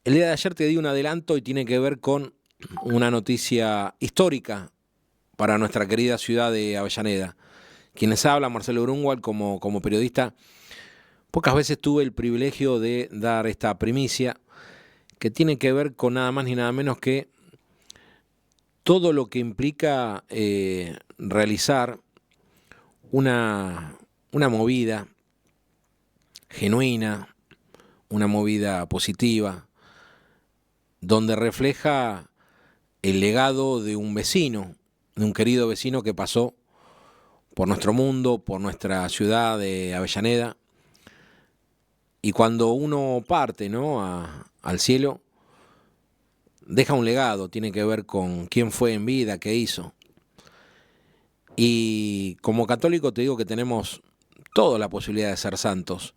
El día de ayer te di un adelanto y tiene que ver con una noticia histórica para nuestra querida ciudad de Avellaneda. Quienes habla, Marcelo Grunwald, como periodista, pocas veces tuve el privilegio de dar esta primicia que tiene que ver con nada más ni nada menos que todo lo que implica realizar una movida genuina, una movida positiva, donde refleja el legado de un vecino, de un querido vecino que pasó por nuestro mundo, por nuestra ciudad de Avellaneda. Y cuando uno parte, ¿no?, al cielo, deja un legado, tiene que ver con quién fue en vida, qué hizo. Y como católico te digo que tenemos toda la posibilidad de ser santos,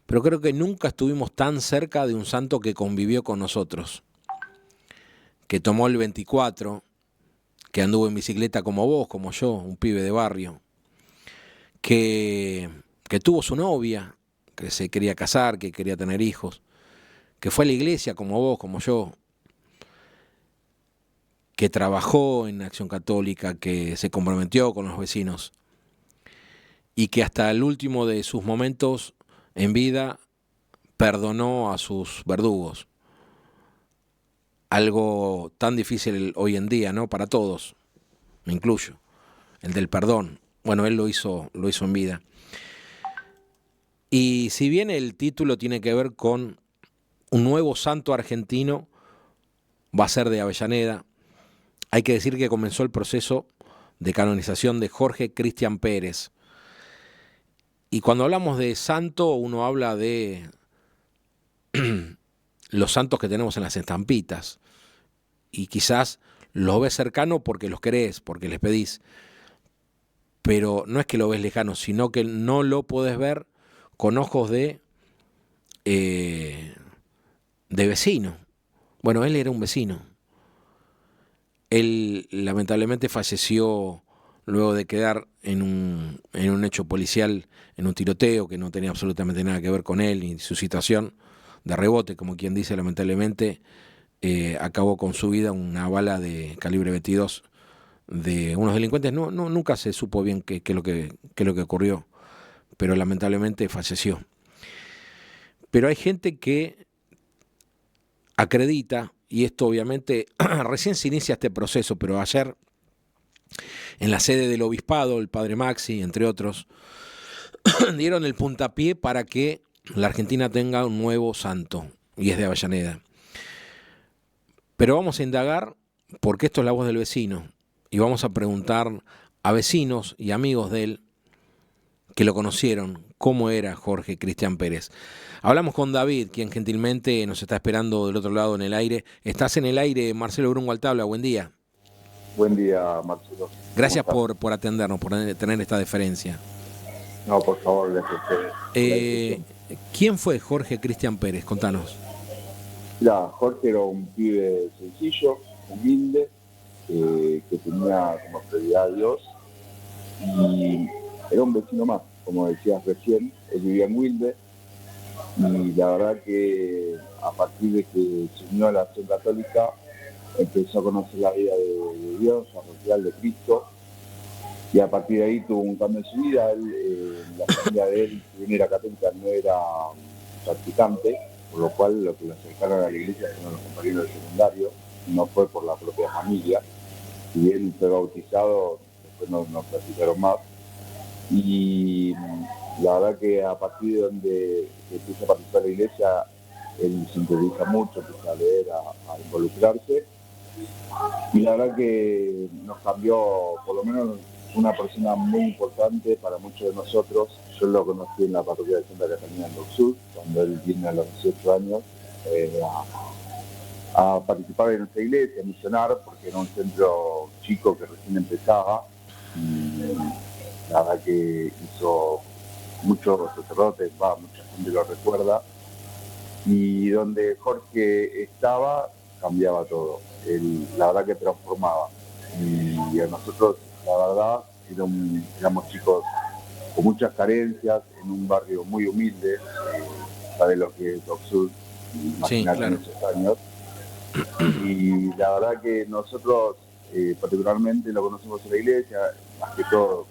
pero creo que nunca estuvimos tan cerca de un santo que convivió con nosotros, que tomó el 24, que anduvo en bicicleta como vos, como yo, un pibe de barrio, que tuvo su novia, que se quería casar, que quería tener hijos, que fue a la iglesia como vos, como yo, que trabajó en Acción Católica, que se comprometió con los vecinos y que hasta el último de sus momentos en vida perdonó a sus verdugos. Algo tan difícil hoy en día, ¿no? Para todos, me incluyo, el del perdón. Bueno, él lo hizo en vida. Y si bien el título tiene que ver con un nuevo santo argentino, va a ser de Avellaneda, hay que decir que comenzó el proceso de canonización de Jorge Cristian Pérez. Y cuando hablamos de santo, uno habla de los santos que tenemos en las estampitas. Y quizás los ves cercano porque los querés, porque les pedís. Pero no es que lo ves lejano, sino que no lo podés ver con ojos eh, de vecino. Bueno, él era un vecino. Él lamentablemente falleció luego de quedar en un hecho policial, en un tiroteo que no tenía absolutamente nada que ver con él y su situación de rebote, como quien dice, lamentablemente acabó con su vida una bala de calibre 22 de unos delincuentes. Nunca se supo bien qué es lo que ocurrió, pero lamentablemente falleció. Pero hay gente que acredita, y esto obviamente recién se inicia este proceso, pero ayer en la sede del obispado, el padre Maxi, entre otros, dieron el puntapié para que la Argentina tenga un nuevo santo, y es de Avellaneda. Pero vamos a indagar, porque esto es la voz del vecino, y vamos a preguntar a vecinos y amigos de él que lo conocieron, cómo era Jorge Cristian Pérez. Hablamos con David, quien gentilmente nos está esperando del otro lado en el aire. Estás en el aire, Marcelo Grunwald habla, buen día. Buen día, Marcelo. Gracias por atendernos, por tener esta deferencia. No, por favor, gracias a ustedes por la discusión. ¿Quién fue Jorge Cristian Pérez? Contanos. Mira, Jorge era un pibe sencillo, humilde, que tenía como prioridad a Dios y era un vecino más, como decías recién. Él vivía en Wilde y la verdad que a partir de que se unió a la Acción Católica empezó a conocer la vida de Dios, a retirar de Cristo, y a partir de ahí tuvo un cambio en su vida. La familia de él, si bien era católica, no era practicante, por lo cual lo que lo acercaron a la iglesia fueron los compañeros del secundario, no fue por la propia familia. Si bien fue bautizado, después no practicaron más. Y la verdad que a partir de donde empieza a participar en la iglesia, él se interioriza mucho, empieza a leer, a involucrarse. Y la verdad que nos cambió, por lo menos, una persona muy importante para muchos de nosotros. Yo lo conocí en la parroquia de Santa Catalina en Docsud, cuando él vino a los 18 años a participar en nuestra iglesia, a misionar, porque era un centro chico que recién empezaba. Y la verdad que hizo muchos sacerdotes, mucha gente lo recuerda. Y donde Jorge estaba, cambiaba todo. Él, la verdad que transformaba. Y a nosotros, la verdad, éramos chicos con muchas carencias, en un barrio muy humilde, sabe lo que es Docsud, Sí, imaginar en claro. esos años. Y la verdad que nosotros particularmente lo conocemos en la iglesia, más que todo,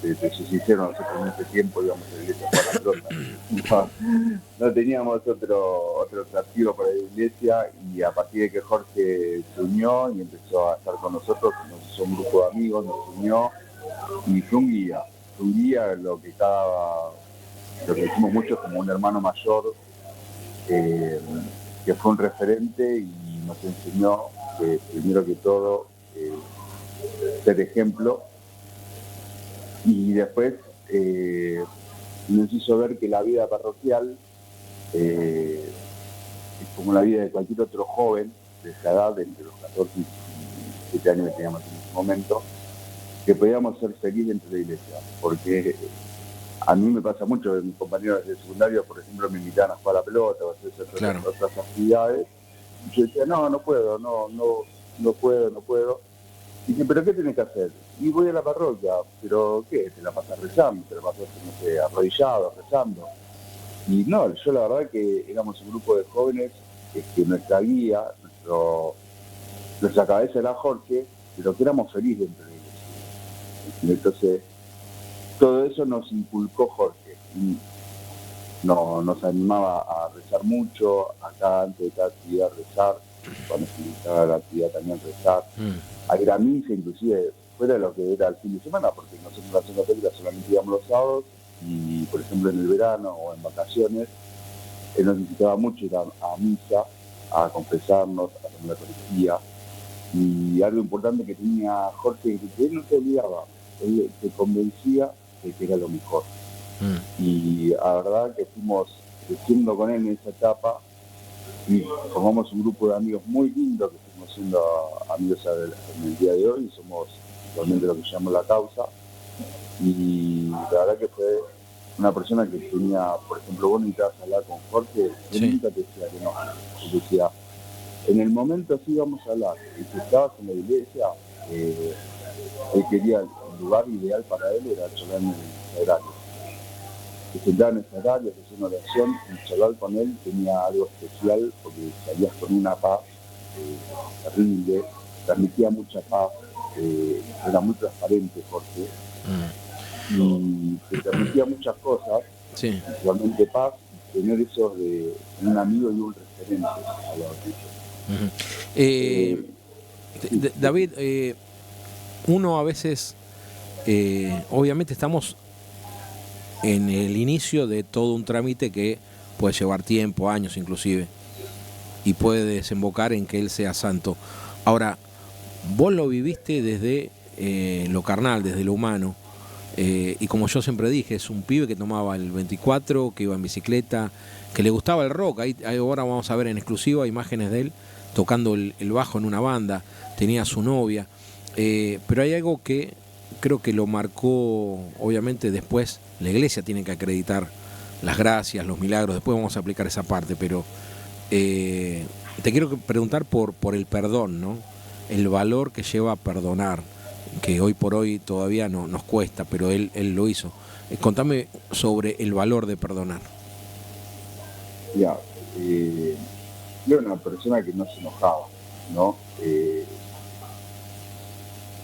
te soy sincero, nosotros en ese tiempo íbamos a la iglesia para la pelota. No teníamos otro atractivo para la iglesia, y a partir de que Jorge se unió y empezó a estar con nosotros, nos hizo un grupo de amigos, nos unió y fue un guía lo que decimos mucho como un hermano mayor, eh, que fue un referente y nos enseñó que primero que todo ser ejemplo, y después nos hizo ver que la vida parroquial es como la vida de cualquier otro joven de esa edad, entre los 14 y 17 años que teníamos en ese momento, que podíamos ser felices dentro de la iglesia, porque a mí me pasa mucho, mis compañeros de secundario, por ejemplo, me invitaban a jugar a la pelota o a hacer Claro. otras actividades, y yo decía, no puedo, no puedo. Y dije, ¿pero qué tenés que hacer? Y voy a la parroquia, ¿pero qué? ¿Te la pasas rezando? ¿Te la pasas, no sé, arrodillado, rezando? Y no, yo la verdad que éramos un grupo de jóvenes que nuestra guía, nuestra cabeza era Jorge, pero que éramos felices entre ellos. Entonces, todo eso nos inculcó Jorge. Y nos animaba a rezar mucho, acá antes de cada actividad rezar, cuando se iniciaba la actividad también rezar, a ir a misa, inclusive fuera de lo que era el fin de semana, porque nosotros en la Acción Católica solamente íbamos los sábados, y por ejemplo en el verano o en vacaciones, él nos necesitaba mucho ir a misa, a confesarnos, a hacer la Eucaristía. Y algo importante que tenía Jorge, que él no se olvidaba, él se convencía de que era lo mejor. Y la verdad que fuimos creciendo con él en esa etapa, y formamos un grupo de amigos muy lindo, que estamos siendo amigos en el día de hoy, y somos realmente lo que llamamos la causa. Y la verdad que fue una persona que tenía, por ejemplo, vos necesitabas hablar con Jorge, él nunca te decía que no, te decía, en el momento sí vamos a hablar, y si estabas en la iglesia, él quería, el lugar ideal para él era charlar en el sagrario. Se sentaba en el sagrario, hacía una oración, y charlar con él tenía algo especial, porque salías con una paz terrible, transmitía mucha paz, era muy transparente Jorge, y te transmitía muchas cosas, Sí. principalmente paz, y tener eso de un amigo y un referente a la David, uno a veces, obviamente estamos en el inicio de todo un trámite que puede llevar tiempo, años inclusive, y puede desembocar en que él sea santo. Ahora, vos lo viviste desde lo carnal, desde lo humano, y como yo siempre dije, es un pibe que tomaba el 24, que iba en bicicleta, que le gustaba el rock. Ahí ahora vamos a ver en exclusiva imágenes de él tocando el bajo en una banda, tenía a su novia, pero hay algo que creo que lo marcó, obviamente después la iglesia tiene que acreditar las gracias, los milagros, después vamos a aplicar esa parte, pero te quiero preguntar por el perdón, ¿no? El valor que lleva a perdonar, que hoy por hoy todavía no nos cuesta, pero él lo hizo. Contame sobre el valor de perdonar. Ya, yo era una persona que no se enojaba, ¿no?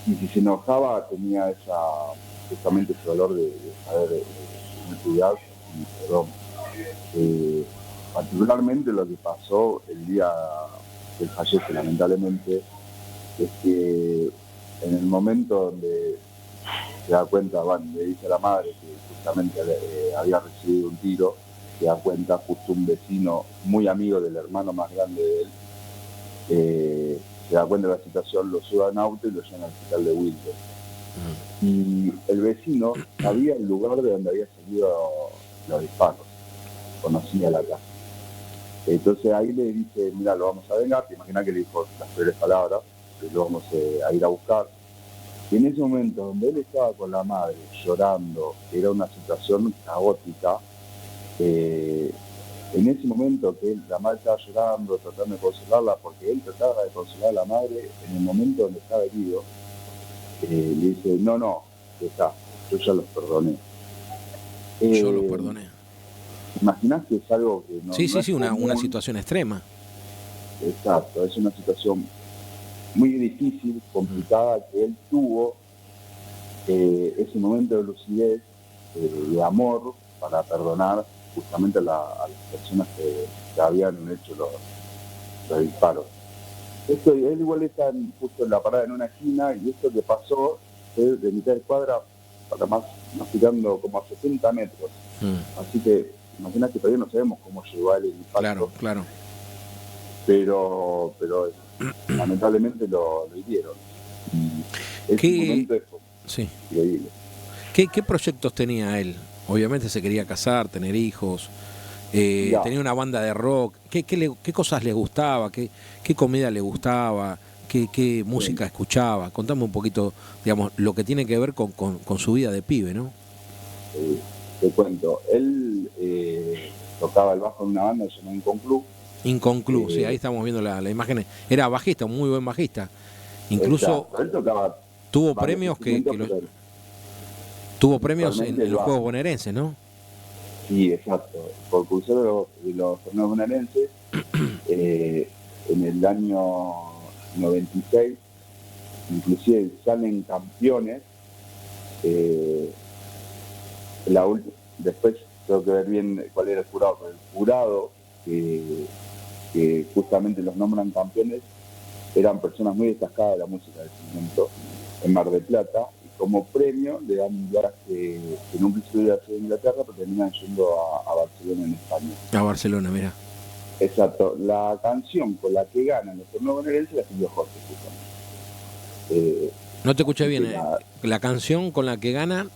Y si se enojaba tenía justamente ese valor de saber cuidar y perdón. Particularmente lo que pasó el día que él fallece, lamentablemente, es que en el momento donde se da cuenta, bueno, le dice a la madre que justamente había recibido un tiro, se da cuenta justo un vecino muy amigo del hermano más grande de él, se da cuenta de la situación, lo sube en auto y lo lleva al hospital de Wilder. Y el vecino sabía el lugar de donde había salido los disparos, conocía la casa. Entonces ahí le dice, mira, lo vamos a vengar, te imaginas que le dijo las peores palabras, que lo vamos a ir a buscar. Y en ese momento donde él estaba con la madre llorando, era una situación caótica, en ese momento que la madre estaba llorando, tratando de consolarla, porque él trataba de consolar a la madre, en el momento donde estaba herido, le dice, no, ya está, yo ya los perdoné. Yo los perdoné. imaginás que es algo que no, Sí, no sí, es sí, una común. situación extrema. Exacto, es una situación muy difícil, complicada, que él tuvo ese momento de lucidez, de amor, para perdonar justamente a las personas que habían hecho los disparos. Él igual está justo en la parada en una esquina, y esto que pasó fue de mitad de cuadra para más tirando como a 60 metros. Así que imagínate que todavía no sabemos cómo llegó a él el impacto. Claro, claro. Pero lamentablemente lo hirieron. Y ese momento es sí. increíble. ¿Qué proyectos tenía él? Obviamente se quería casar, tener hijos, tenía una banda de rock. ¿Qué cosas le gustaba? ¿Qué comida le gustaba? ¿Qué música escuchaba? Contame un poquito, digamos, lo que tiene que ver con su vida de pibe, ¿no? Te cuento, él tocaba el bajo en una banda llamada Inconclus. Inconclus, sí, ahí estamos viendo la imagen. Era bajista, un muy buen bajista. Incluso él tocaba tuvo premios tuvo premios en los Juegos Bonaerenses, ¿no? Sí, exacto. Por cursar de los torneos bonaerenses, en el año 96, inclusive salen campeones. Después tengo que ver bien cuál era el jurado, pero el jurado que justamente los nombran campeones eran personas muy destacadas de la música del momento en Mar del Plata, y como premio le dan viajes que nunca estuvieron a Inglaterra, pero terminan yendo a Barcelona, en España. A Barcelona, mira. Exacto. La canción con la que ganan los torneos bonaerenses la escribió Jorge, justamente. No te escuché bien. La canción con la que gana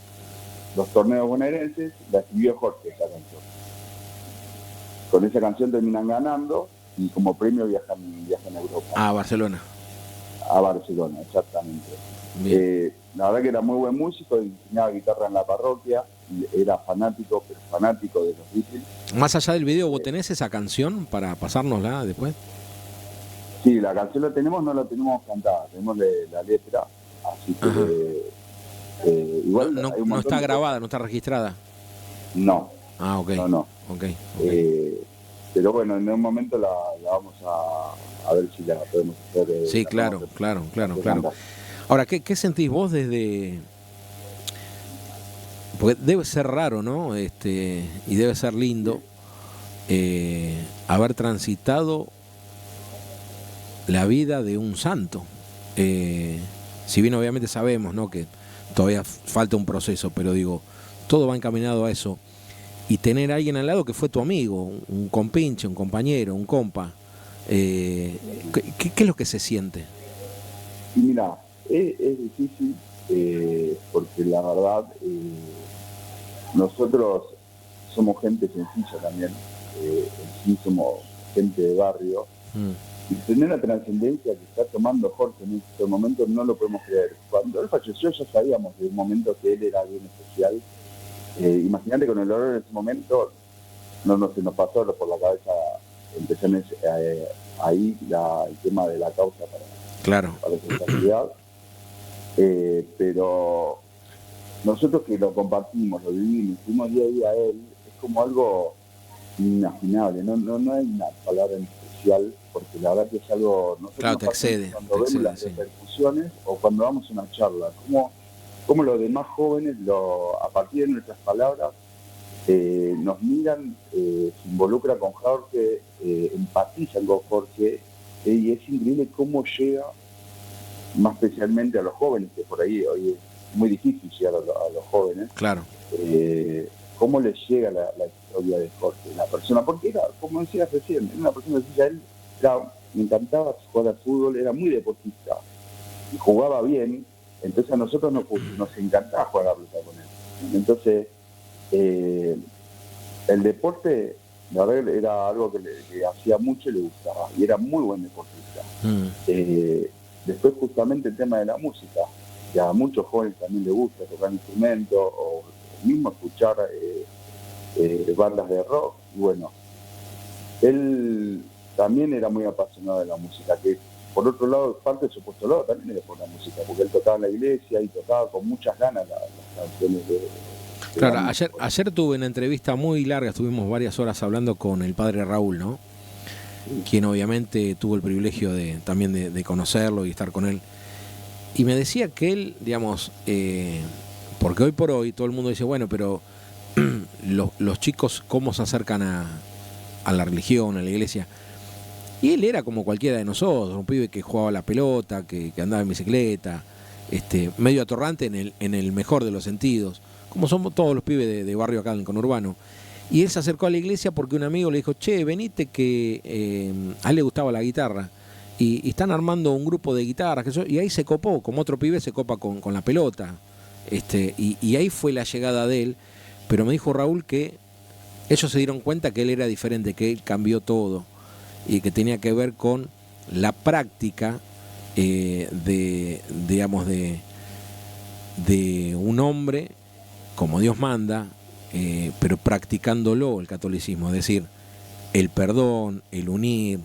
los torneos bonaerenses la escribió Jorge, esa canción. Con esa canción terminan ganando y como premio viajan a Europa. A Barcelona. A Barcelona, exactamente. La verdad que era muy buen músico, enseñaba guitarra en la parroquia, era fanático de los Beatles. Más allá del video, ¿vos tenés esa canción para pasárnosla después? Sí, la canción la tenemos, no la tenemos cantada, tenemos la letra, así que igual no está grabada, no está registrada. No. Ah, ok. No. Okay. Pero bueno, en un momento la vamos a ver si la podemos hacer. Sí, claro. Ahora, ¿qué sentís vos desde...? Porque debe ser raro, ¿no? Y debe ser lindo haber transitado la vida de un santo. Si bien obviamente sabemos, ¿no?, que todavía falta un proceso, pero digo, todo va encaminado a eso. Y tener a alguien al lado que fue tu amigo, un compinche, un compañero, un compa. ¿Qué es lo que se siente? Y mira, es difícil porque la verdad nosotros somos gente sencilla también, sí somos gente de barrio, y tener la trascendencia que está tomando Jorge en este momento no lo podemos creer. Cuando él falleció ya sabíamos de un momento que él era alguien especial. Imagínate con el dolor en ese momento, se nos pasó por la cabeza empezar ahí el tema de la causa para su actividad. Pero nosotros que lo compartimos, lo vivimos, fuimos día a día a él, es como algo inimaginable, no hay una palabra en especial, porque la verdad que es algo... Claro, te excede. Cuando vemos las repercusiones o cuando vamos a una charla, como los demás jóvenes, a partir de nuestras palabras, nos miran, se involucran con Jorge, empatizan con Jorge, y es increíble cómo llega, más especialmente a los jóvenes, que por ahí hoy es muy difícil llegar a los jóvenes. Claro. Cómo les llega la historia de Jorge, la persona, porque era, como decías recién, era una persona sencilla. Él me encantaba jugar al fútbol, era muy deportista y jugaba bien, entonces a nosotros nos encantaba jugar a la pelota con él. Entonces, el deporte, la verdad, era algo que hacía mucho y le gustaba, y era muy buen deportista. Después, justamente, el tema de la música, que a muchos jóvenes también les gusta tocar instrumentos o mismo escuchar bandas de rock. Y bueno, él también era muy apasionado de la música, que por otro lado, parte de su postulado también era por la música, porque él tocaba en la iglesia y tocaba con muchas ganas las canciones Claro, ayer tuve una entrevista muy larga, estuvimos varias horas hablando con el padre Raúl, ¿no? Quien obviamente tuvo el privilegio también de conocerlo y estar con él. Y me decía que él, digamos, porque hoy por hoy todo el mundo dice, bueno, pero los chicos, ¿cómo se acercan a la religión, a la iglesia? Y él era como cualquiera de nosotros, un pibe que jugaba a la pelota, que andaba en bicicleta, medio atorrante en el mejor de los sentidos, como somos todos los pibes de barrio acá en el conurbano. Y él se acercó a la iglesia porque un amigo le dijo, che, venite que a él le gustaba la guitarra y están armando un grupo de guitarras, y ahí se copó, como otro pibe se copa con la pelota. Y ahí fue la llegada de él, pero me dijo Raúl que ellos se dieron cuenta que él era diferente, que él cambió todo y que tenía que ver con la práctica digamos, de un hombre como Dios manda, pero practicándolo el catolicismo, es decir, el perdón, el unir,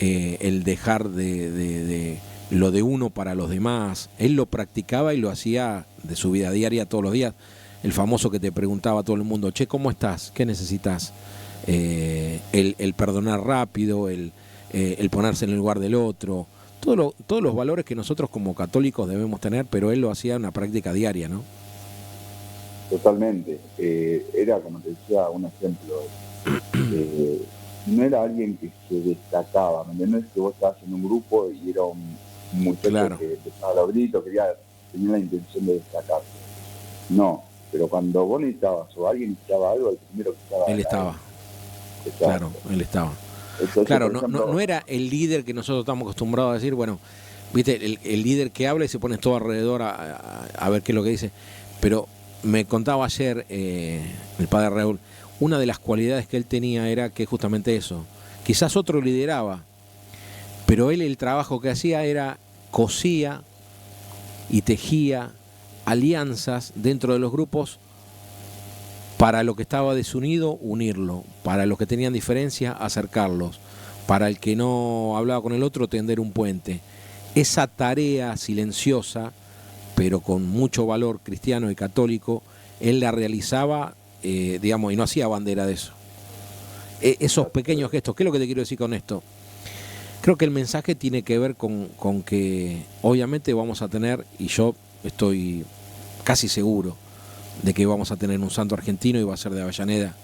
el dejar de lo de uno para los demás. Él lo practicaba y lo hacía de su vida diaria todos los días. El famoso que te preguntaba a todo el mundo, che, ¿cómo estás? ¿Qué necesitas? El perdonar rápido, el ponerse en el lugar del otro, todos los valores que nosotros como católicos debemos tener, pero él lo hacía en una práctica diaria, ¿no? Totalmente. Era, como te decía, un ejemplo. No era alguien que se destacaba, ¿me entiendes? Que vos estabas en un grupo y era un muchacho claro, que empezaba a los gritos, tenía la intención de destacarse. No, pero cuando vos necesitabas o alguien necesitaba algo, el primero que estaba... Él estaba. Claro, él estaba. Entonces, claro, ejemplo, no era el líder que nosotros estamos acostumbrados a decir, bueno, viste, el líder que habla y se pone todo alrededor a ver qué es lo que dice. Pero me contaba ayer el padre Raúl, una de las cualidades que él tenía era que justamente eso, quizás otro lideraba, pero él el trabajo que hacía era cosía y tejía alianzas dentro de los grupos para lo que estaba desunido, unirlo, para los que tenían diferencia, acercarlos, para el que no hablaba con el otro, tender un puente. Esa tarea silenciosa, pero con mucho valor cristiano y católico, él la realizaba, digamos, y no hacía bandera de eso. Esos pequeños gestos, ¿qué es lo que te quiero decir con esto? Creo que el mensaje tiene que ver con que obviamente vamos a tener, y yo estoy casi seguro de que vamos a tener un santo argentino y va a ser de Avellaneda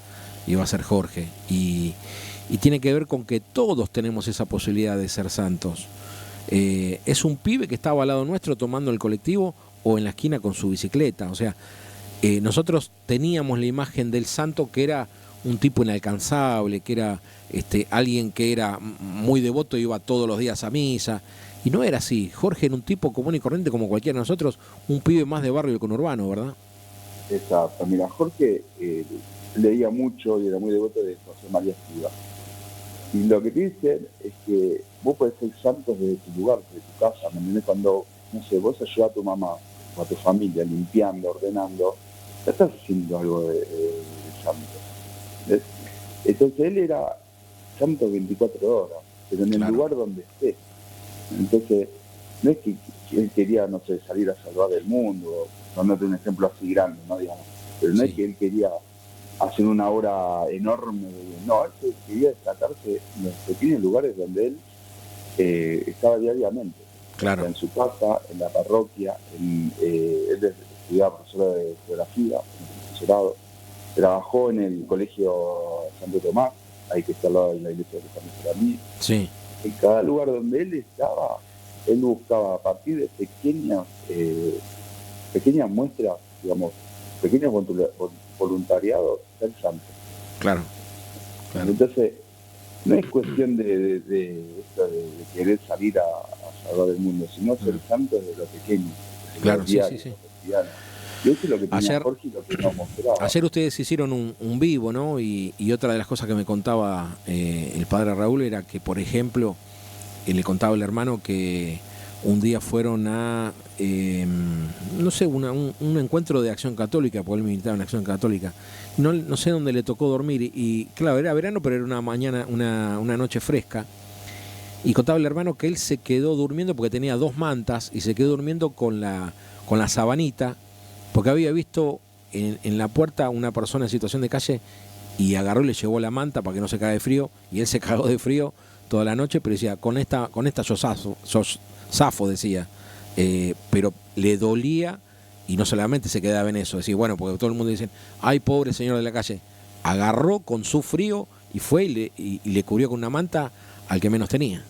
y va a ser Jorge, y tiene que ver con que todos tenemos esa posibilidad de ser santos. Es un pibe que estaba al lado nuestro tomando el colectivo o en la esquina con su bicicleta, o sea, nosotros teníamos la imagen del santo que era un tipo inalcanzable, que era alguien que era muy devoto y iba todos los días a misa, y no era así. Jorge era un tipo común y corriente como cualquiera de nosotros, un pibe más de barrio del conurbano, ¿verdad? Exacto. Mira, Jorge leía mucho y era muy devoto de José María Escrivá. Y lo que te dicen es que vos podés ser santo desde tu lugar, desde tu casa, ¿me entiendes? Cuando, no sé, vos ayudás a tu mamá o a tu familia limpiando, ordenando, ya estás haciendo algo de santo. ¿Ves? Entonces él era santo 24 horas, pero en el lugar donde esté. Entonces, no es que él quería, no sé, salir a salvar el mundo, dándote un ejemplo así grande, ¿no? Digamos. Pero no es que él quería hacer una obra enorme, no, él quería destacarse en los pequeños lugares donde él estaba diariamente. Claro. En su casa, en la parroquia, él estudiaba profesora de geografía, en el profesorado, trabajó en el colegio Santo Tomás, ahí que está al lado de la iglesia de San Jerónimo. Sí. En cada lugar donde él estaba, él buscaba a partir de pequeñas muestras, digamos, pequeños voluntariados, ser santo. Claro. Entonces, no es cuestión de querer salir a salvar el mundo, sino ser santo desde lo pequeño. Claro, sí. Y eso es lo que tenía Jorge y lo que nos mostraba. Ayer ustedes hicieron un vivo, ¿no? Y otra de las cosas que me contaba el padre Raúl era que, por ejemplo, le contaba el hermano que un día fueron a, no sé, un encuentro de Acción Católica, porque él militaba en Acción Católica. No sé dónde le tocó dormir, y claro, era verano, pero era una mañana, una noche fresca. Y contaba el hermano que él se quedó durmiendo porque tenía 2 mantas y se quedó durmiendo con la sabanita, porque había visto en la puerta una persona en situación de calle y agarró y le llevó la manta para que no se caiga de frío, y él se cagó de frío toda la noche, pero decía, con esta yo zafo, decía, pero le dolía, y no solamente se quedaba en eso, decía, bueno, porque todo el mundo dice, ay, pobre señor de la calle, agarró con su frío y fue y le cubrió con una manta al que menos tenía.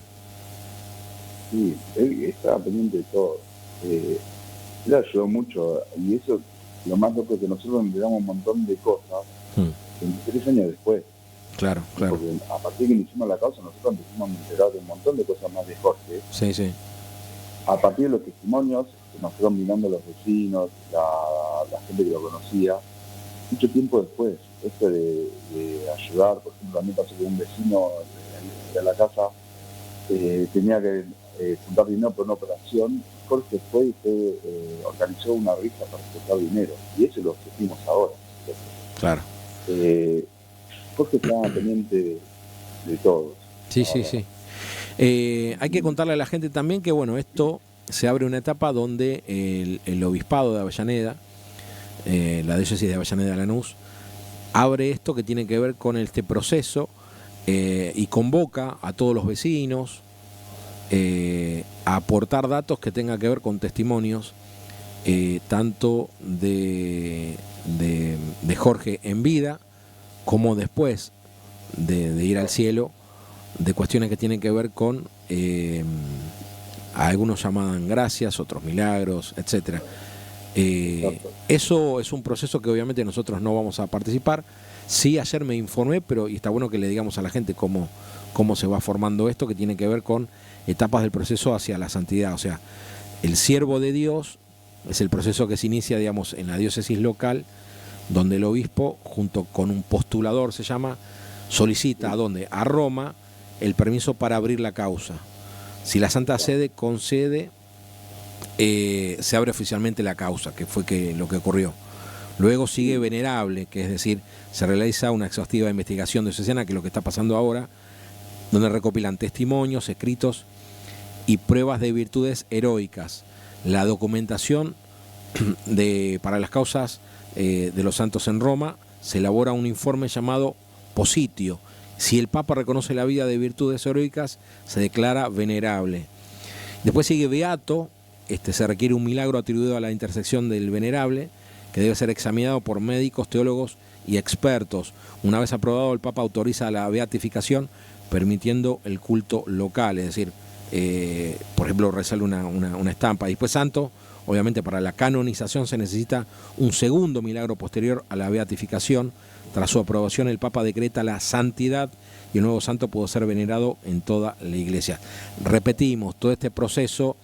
Sí, él estaba pendiente de todo. Él ayudó mucho, y eso, lo más loco es que nosotros enteramos un montón de cosas 23 años después. Claro. Porque a partir de que iniciamos la causa, nosotros empezamos a enterar de un montón de cosas más de Jorge. Sí. A partir de los testimonios que nos fueron mirando los vecinos, la gente que lo conocía, mucho tiempo después, esto de ayudar, por ejemplo, a mí pasó que un vecino de la casa tenía que juntar dinero por una operación. Jorge fue y organizó una revista para juntar dinero, y eso es lo que hicimos ahora. Claro. Jorge estaba pendiente de todos. Sí. Hay que contarle a la gente también que, bueno, esto se abre una etapa donde el obispado de Avellaneda, la diócesis de Avellaneda Lanús, abre esto que tiene que ver con este proceso y convoca a todos los vecinos a aportar datos que tengan que ver con testimonios, tanto de Jorge en vida como después de ir al cielo, de cuestiones que tienen que ver con algunos llaman gracias, otros milagros, etcétera. Eso es un proceso que obviamente nosotros no vamos a participar. Sí, ayer me informé, pero y está bueno que le digamos a la gente cómo se va formando esto, que tiene que ver con etapas del proceso hacia la santidad. O sea, el siervo de Dios es el proceso que se inicia, digamos, en la diócesis local, donde el obispo, junto con un postulador, se llama, solicita ¿a dónde? A Roma, el permiso para abrir la causa. Si la Santa Sede concede, se abre oficialmente la causa, que fue lo que ocurrió. Luego sigue venerable, que es decir, se realiza una exhaustiva investigación diocesana, que es lo que está pasando ahora, donde recopilan testimonios, escritos y pruebas de virtudes heroicas. La documentación para las causas de los santos en Roma, se elabora un informe llamado positio. Si el Papa reconoce la vida de virtudes heroicas, se declara venerable. Después sigue beato, se requiere un milagro atribuido a la intersección del venerable, que debe ser examinado por médicos, teólogos y expertos. Una vez aprobado, el Papa autoriza la beatificación, permitiendo el culto local, es decir, por ejemplo, rezarle una estampa. Y después santo, obviamente para la canonización se necesita un segundo milagro posterior a la beatificación. Tras su aprobación, el Papa decreta la santidad y el nuevo santo puede ser venerado en toda la Iglesia. Repetimos, todo este proceso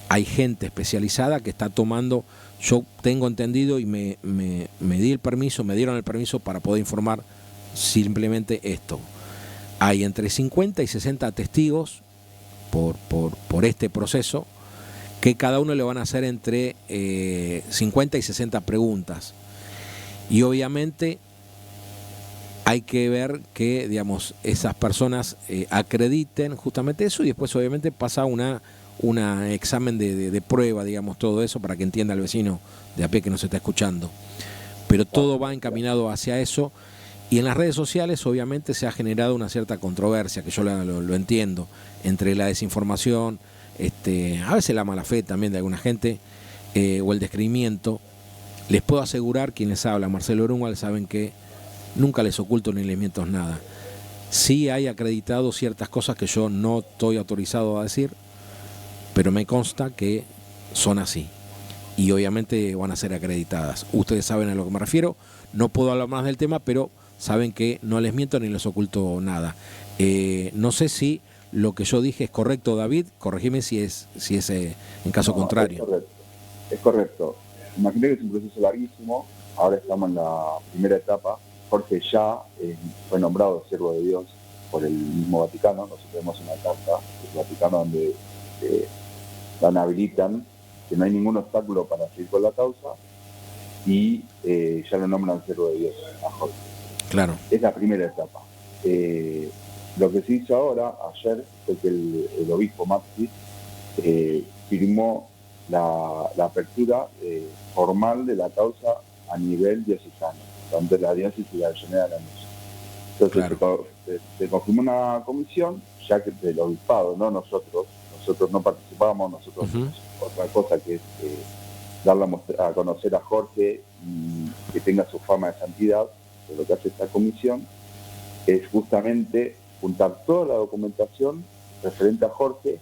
hay gente especializada que está tomando. Yo tengo entendido y me di el permiso, me dieron el permiso para poder informar simplemente esto. Hay entre 50 y 60 testigos por este proceso, que cada uno le van a hacer entre 50 y 60 preguntas. Y obviamente hay que ver que, digamos, esas personas acrediten justamente eso, y después obviamente pasa un examen de prueba, digamos, todo eso, para que entienda el vecino de a pie que nos está escuchando. Pero todo va encaminado hacia eso. Y en las redes sociales obviamente se ha generado una cierta controversia, que yo lo entiendo, entre la desinformación, a veces la mala fe también de alguna gente, o el descreimiento. Les puedo asegurar, quienes hablan, Marcelo Grunwald, saben que nunca les oculto ni les miento nada. Sí hay acreditado ciertas cosas que yo no estoy autorizado a decir, pero me consta que son así. Y obviamente van a ser acreditadas. Ustedes saben a lo que me refiero. No puedo hablar más del tema, pero saben que no les miento ni les oculto nada. No sé si lo que yo dije es correcto, David. Corregime si es en caso contrario. Es correcto. Imagínate que es un proceso larguísimo. Ahora estamos en la primera etapa. Jorge ya fue nombrado siervo de Dios por el mismo Vaticano. Nosotros tenemos una carta del Vaticano donde habilitan que no hay ningún obstáculo para seguir con la causa, y ya lo nombran siervo de Dios a Jorge. Claro. Es la primera etapa. Lo que se hizo ahora, ayer, fue que el obispo Maxi firmó la apertura formal de la causa a nivel diocesano, tanto de la diócesis de Avellaneda a la Lanús. Entonces Claro. se confirmó una comisión, ya que del obispado, no nosotros no participamos, nosotros Uh-huh. otra cosa que es darle a conocer a Jorge y que tenga su fama de santidad. Pero lo que hace esta comisión es justamente juntar toda la documentación referente a Jorge,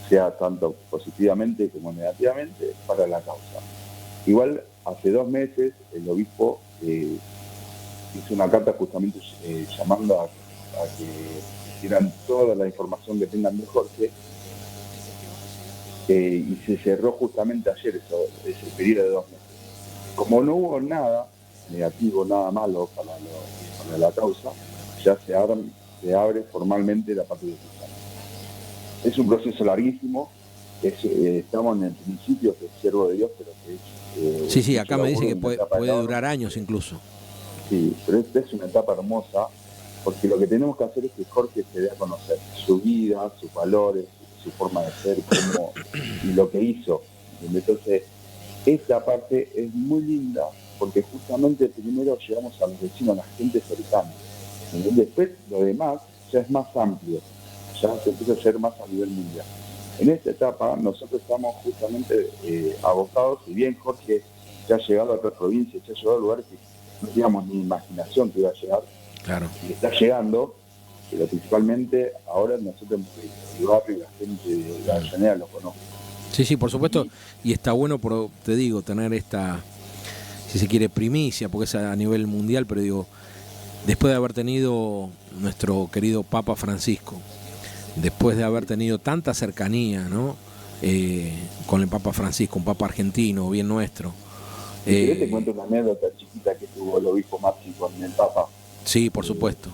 sea tanto positivamente como negativamente, para la causa. Igual, hace 2 meses, el obispo hizo una carta justamente llamando a que hicieran toda la información que tengan de Jorge, y se cerró justamente ayer ese periodo de 2 meses. Como no hubo nada negativo, nada malo para la causa, ya se abre formalmente la parte diocesana. Es un proceso larguísimo, estamos en el principio, que es siervo de Dios, pero que es... Sí, acá me dice que puede durar años incluso. Sí, pero esta es una etapa hermosa, porque lo que tenemos que hacer es que Jorge se dé a conocer su vida, sus valores, su forma de ser, y lo que hizo. Entonces, esta parte es muy linda, porque justamente primero llegamos a los vecinos, a la gente cercana. Después, lo demás ya es más amplio, ya se empieza a hacer más a nivel mundial. En esta etapa, nosotros estamos justamente abocados, si bien Jorge ya ha llegado a otras provincias, ya ha llegado a lugares que no teníamos ni imaginación que iba a llegar, Claro. y está llegando, pero principalmente ahora nosotros en el barrio, la gente de la Avellaneda lo conoce. Sí, por supuesto, y está bueno, te digo, tener esta, si se quiere, primicia, porque es a nivel mundial, pero digo, después de haber tenido nuestro querido Papa Francisco, después de haber tenido tanta cercanía, ¿no? Con el Papa Francisco, un Papa argentino, bien nuestro. Te cuento una anécdota chiquita que tuvo el obispo Maxi con el Papa. Sí, por supuesto.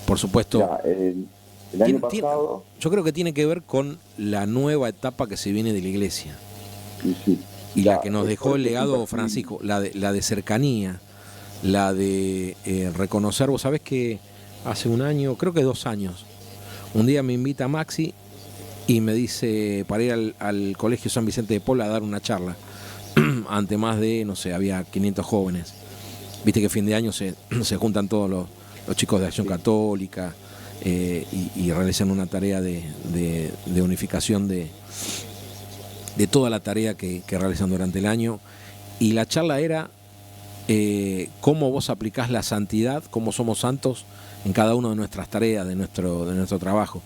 Por supuesto. Mira, el año pasado... yo creo que tiene que ver con la nueva etapa que se viene de la Iglesia. Y la que nos dejó el legado Francisco, la de cercanía, la de reconocer. Vos sabés que hace un año, creo que 2 años, un día me invita Maxi y me dice para ir al Colegio San Vicente de Paul a dar una charla ante más de, no sé, había 500 jóvenes. Viste que fin de año se juntan todos los chicos de Acción Católica y realizan una tarea de unificación de toda la tarea que realizan durante el año. Y la charla era cómo vos aplicás la santidad, cómo somos santos en cada una de nuestras tareas, de nuestro trabajo.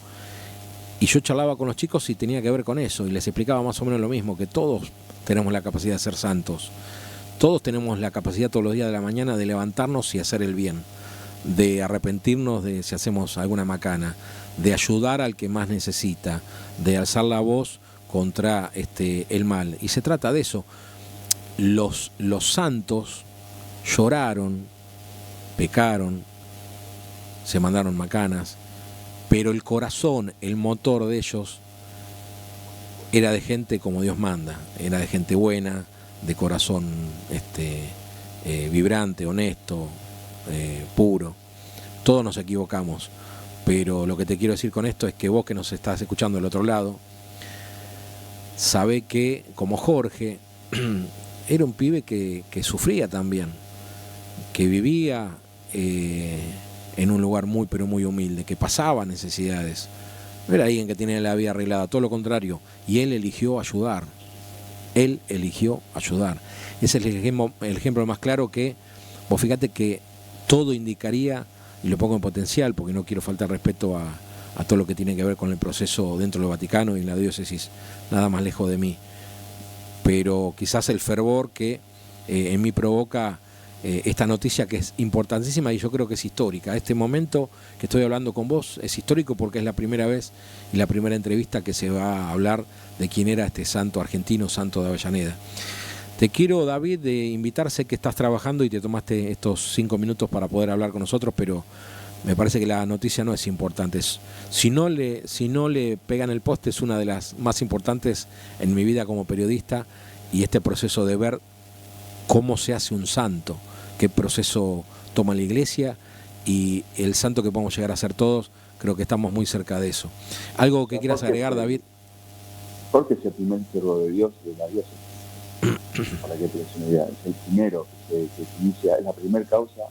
Y yo charlaba con los chicos y tenía que ver con eso, y les explicaba más o menos lo mismo, que todos tenemos la capacidad de ser santos. Todos tenemos la capacidad todos los días de la mañana de levantarnos y hacer el bien, de arrepentirnos de si hacemos alguna macana, de ayudar al que más necesita, de alzar la voz contra el mal. Y se trata de eso. Los santos lloraron, pecaron, se mandaron macanas, pero el corazón, el motor de ellos era de gente como Dios manda, era de gente buena, de corazón vibrante, honesto, puro. Todos nos equivocamos, pero lo que te quiero decir con esto es que vos que nos estás escuchando del otro lado, sabé que, como Jorge, era un pibe que sufría también, que vivía en un lugar muy pero muy humilde, que pasaba necesidades. No era alguien que tiene la vida arreglada, todo lo contrario, y él eligió ayudar. Él eligió ayudar. Ese es el ejemplo más claro que, vos fíjate que todo indicaría, y lo pongo en potencial porque no quiero faltar respeto a todo lo que tiene que ver con el proceso dentro del Vaticano y en la diócesis, nada más lejos de mí. Pero quizás el fervor que en mí provoca esta noticia, que es importantísima y yo creo que es histórica. Este momento que estoy hablando con vos es histórico porque es la primera vez y la primera entrevista que se va a hablar de quién era este santo argentino, santo de Avellaneda. Te quiero, David, de invitar, sé que estás trabajando y te tomaste estos 5 minutos para poder hablar con nosotros, pero me parece que la noticia no es importante. Si no le pegan el poste, es una de las más importantes en mi vida como periodista, y este proceso de ver cómo se hace un santo, qué proceso toma la Iglesia y el santo que podemos llegar a ser todos, creo que estamos muy cerca de eso. ¿Algo que quieras agregar, David? Porque es el primer siervo de Dios de la diócesis. para que te des una idea. Es el primero que se inicia, es la primera causa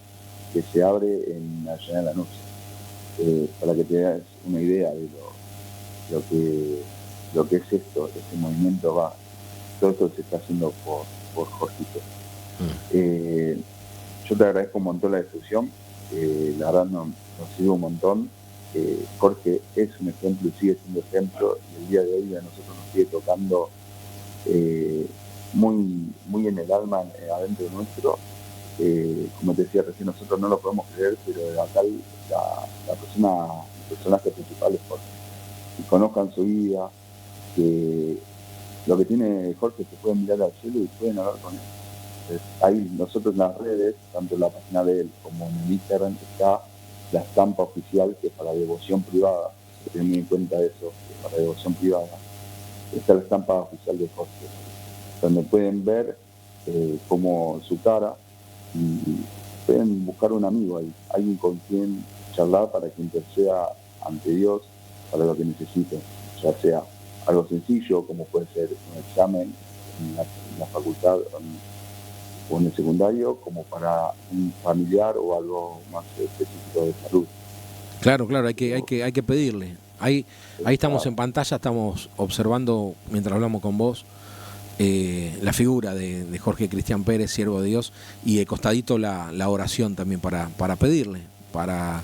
que se abre en Avellaneda Lanús. Para que te des una idea de lo que es esto, este movimiento va. Todo esto se está haciendo por Jorgito. Yo te agradezco un montón la discusión, la verdad nos sirve un montón. Jorge es un ejemplo y sigue siendo ejemplo, y el día de hoy a nosotros nos sigue tocando muy, muy en el alma, adentro nuestro. Como te decía recién, nosotros no lo podemos creer, pero acá el personaje principal es Jorge. Y conozcan su vida, que lo que tiene Jorge es que pueden mirar al cielo y pueden hablar con él. Ahí nosotros en las redes, tanto en la página de él como en el Instagram, está la estampa oficial, que es para devoción privada, que tienen muy en cuenta eso, que es para devoción privada. Está la estampa oficial de Jorge, donde pueden ver como su cara, y pueden buscar un amigo ahí, alguien con quien charlar para que interceda ante Dios para lo que necesiten, ya sea algo sencillo como puede ser un examen en la facultad o en el secundario, como para un familiar o algo más específico de salud. Claro, hay que pedirle. Ahí estamos en pantalla, estamos observando mientras hablamos con vos la figura de Jorge Cristian Pérez, siervo de Dios, y de costadito la oración también para pedirle, para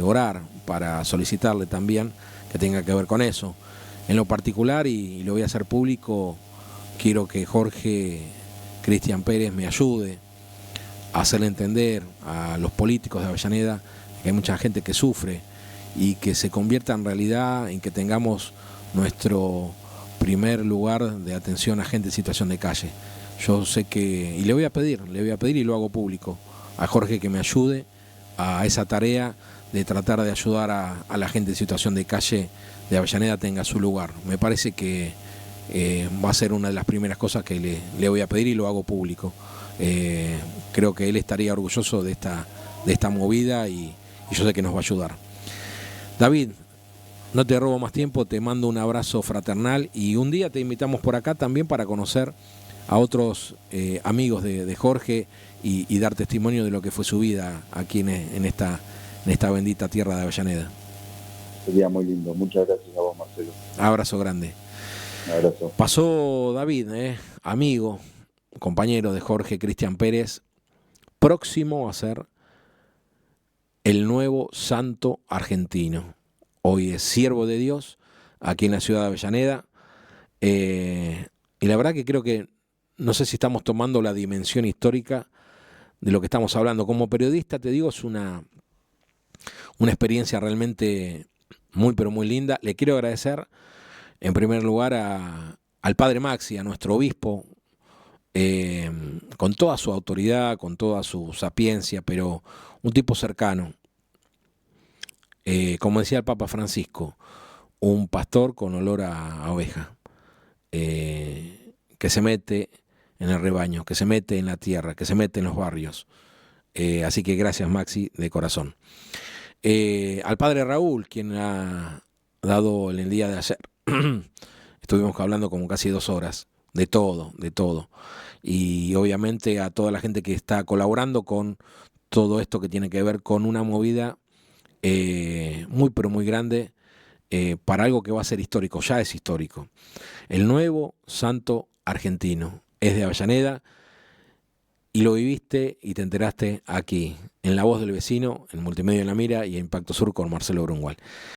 orar, para solicitarle también que tenga que ver con eso. En lo particular, y lo voy a hacer público, quiero que Jorge Cristian Pérez me ayude a hacerle entender a los políticos de Avellaneda que hay mucha gente que sufre, y que se convierta en realidad en que tengamos nuestro primer lugar de atención a gente en situación de calle. Yo sé que, y le voy a pedir y lo hago público, a Jorge que me ayude a esa tarea de tratar de ayudar a la gente en situación de calle de Avellaneda tenga su lugar. Me parece que va a ser una de las primeras cosas que le voy a pedir, y lo hago público. Creo que él estaría orgulloso de esta movida, y yo sé que nos va a ayudar. David, no te robo más tiempo, te mando un abrazo fraternal, y un día te invitamos por acá también para conocer a otros amigos de Jorge y dar testimonio de lo que fue su vida aquí en esta bendita tierra de Avellaneda. Sería muy lindo. Muchas gracias a vos, Marcelo. Abrazo grande. Un abrazo. Pasó David, amigo, compañero de Jorge Cristian Pérez, próximo a ser el nuevo santo argentino. Hoy es siervo de Dios aquí en la ciudad de Avellaneda, y la verdad que creo que no sé si estamos tomando la dimensión histórica de lo que estamos hablando. Como periodista, te digo, es una experiencia realmente muy, pero muy linda. Le quiero agradecer, en primer lugar, al padre Maxi, a nuestro obispo, con toda su autoridad, con toda su sapiencia, pero un tipo cercano. Como decía el Papa Francisco, un pastor con olor a oveja, que se mete en el rebaño, que se mete en la tierra, que se mete en los barrios. Así que gracias, Maxi, de corazón. Al padre Raúl, quien ha dado en el día de ayer, estuvimos hablando como casi 2 horas, de todo, y obviamente a toda la gente que está colaborando con todo esto que tiene que ver con una movida muy, pero muy grande, para algo que va a ser histórico, ya es histórico. El nuevo santo argentino es de Avellaneda, y lo viviste y te enteraste aquí, en La Voz del Vecino, en Multimedia en la Mira y en Impacto Sur con Marcelo Grunwald.